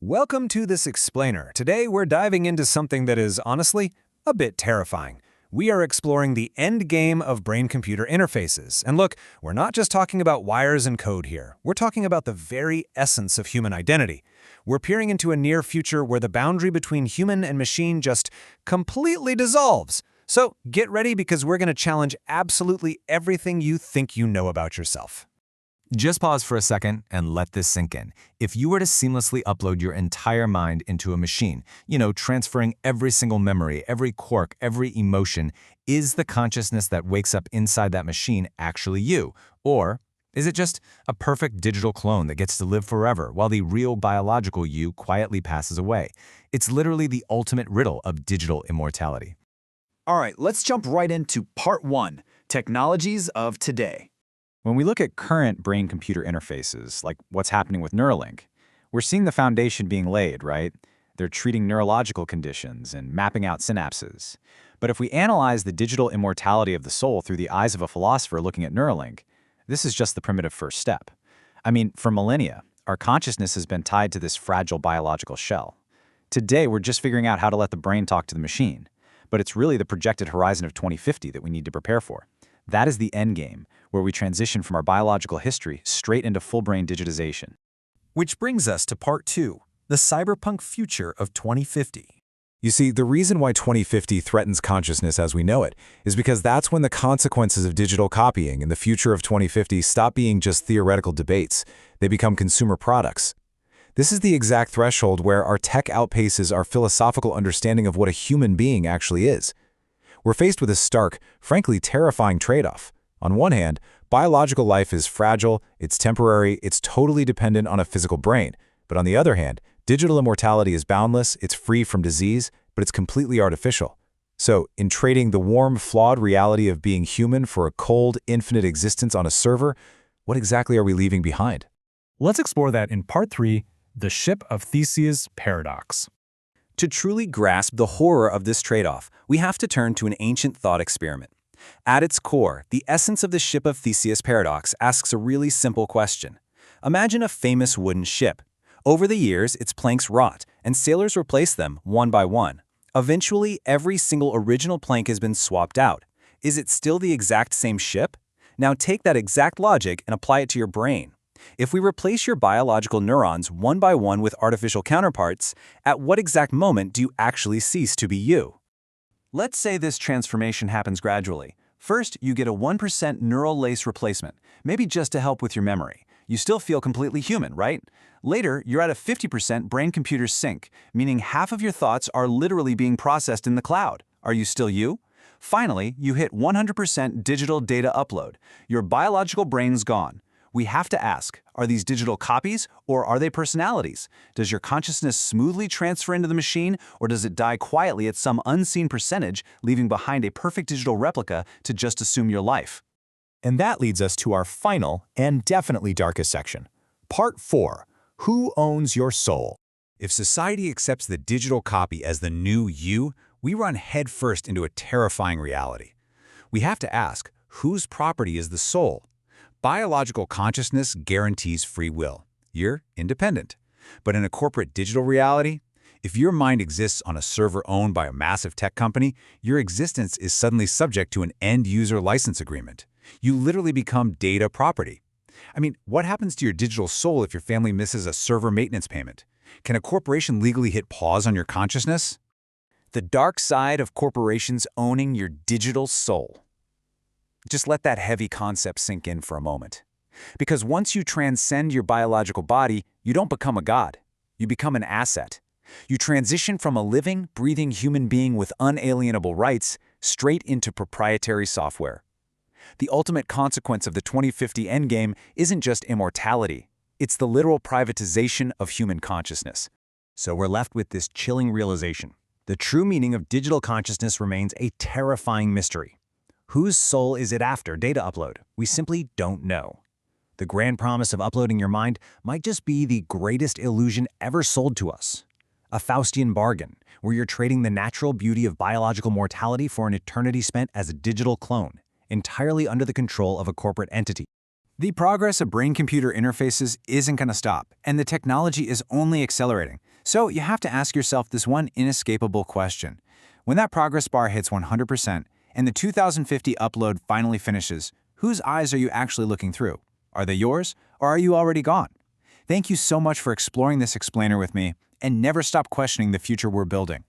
Welcome to this explainer. Today we're diving into something that is, honestly, a bit terrifying. We are exploring the end game of brain-computer interfaces. And look, we're not just talking about wires and code here. We're talking about the very essence of human identity. We're peering into a near future where the boundary between human and machine just completely dissolves. So get ready because we're going to challenge absolutely everything you think you know about yourself. Just pause for a second and let this sink in. If you were to seamlessly upload your entire mind into a machine, transferring every single memory, every quirk, every emotion, is the consciousness that wakes up inside that machine actually you? Or is it just a perfect digital clone that gets to live forever while the real biological you quietly passes away? It's literally the ultimate riddle of digital immortality. All right, let's jump right into part one, technologies of today. When we look at current brain-computer interfaces, like what's happening with Neuralink, we're seeing the foundation being laid, right? They're treating neurological conditions and mapping out synapses. But if we analyze the digital immortality of the soul through the eyes of a philosopher looking at Neuralink, this is just the primitive first step. I mean, for millennia, our consciousness has been tied to this fragile biological shell. Today, we're just figuring out how to let the brain talk to the machine. But it's really the projected horizon of 2050 that we need to prepare for. That is the end game, where we transition from our biological history straight into full-brain digitization. Which brings us to part two, the cyberpunk future of 2050. You see, the reason why 2050 threatens consciousness as we know it is because that's when the consequences of digital copying in the future of 2050 stop being just theoretical debates. They become consumer products. This is the exact threshold where our tech outpaces our philosophical understanding of what a human being actually is. We're faced with a stark, frankly terrifying trade-off. On one hand, biological life is fragile, it's temporary, it's totally dependent on a physical brain. But on the other hand, digital immortality is boundless, it's free from disease, but it's completely artificial. So, in trading the warm, flawed reality of being human for a cold, infinite existence on a server, what exactly are we leaving behind? Let's explore that in part three, the ship of Theseus paradox. To truly grasp the horror of this trade-off, we have to turn to an ancient thought experiment. At its core, the essence of the ship of Theseus paradox asks a really simple question. Imagine a famous wooden ship. Over the years, its planks rot, and sailors replace them one by one. Eventually, every single original plank has been swapped out. Is it still the exact same ship? Now take that exact logic and apply it to your brain. If we replace your biological neurons one by one with artificial counterparts, at what exact moment do you actually cease to be you? Let's say this transformation happens gradually. First, you get a 1% neural lace replacement, maybe just to help with your memory. You still feel completely human, right? Later, you're at a 50% brain-computer sync, meaning half of your thoughts are literally being processed in the cloud. Are you still you? Finally, you hit 100% digital data upload. Your biological brain's gone. We have to ask, are these digital copies or are they personalities? Does your consciousness smoothly transfer into the machine or does it die quietly at some unseen percentage, leaving behind a perfect digital replica to just assume your life? And that leads us to our final and definitely darkest section. Part 4. Who owns your soul? If society accepts the digital copy as the new you, we run headfirst into a terrifying reality. We have to ask, whose property is the soul? Biological consciousness guarantees free will. You're independent. But in a corporate digital reality, if your mind exists on a server owned by a massive tech company, your existence is suddenly subject to an end-user license agreement. You literally become data property. I mean, what happens to your digital soul if your family misses a server maintenance payment? Can a corporation legally hit pause on your consciousness? The dark side of corporations owning your digital soul. Just let that heavy concept sink in for a moment. Because once you transcend your biological body, you don't become a god. You become an asset. You transition from a living, breathing human being with unalienable rights straight into proprietary software. The ultimate consequence of the 2050 endgame isn't just immortality. It's the literal privatization of human consciousness. So we're left with this chilling realization. The true meaning of digital consciousness remains a terrifying mystery. Whose soul is it after data upload? We simply don't know. The grand promise of uploading your mind might just be the greatest illusion ever sold to us. A Faustian bargain, where you're trading the natural beauty of biological mortality for an eternity spent as a digital clone, entirely under the control of a corporate entity. The progress of brain-computer interfaces isn't going to stop, and the technology is only accelerating. So you have to ask yourself this one inescapable question. When that progress bar hits 100% and the 2050 upload finally finishes, whose eyes are you actually looking through? Are they yours, or are you already gone? Thank you so much for exploring this explainer with me, and never stop questioning the future we're building.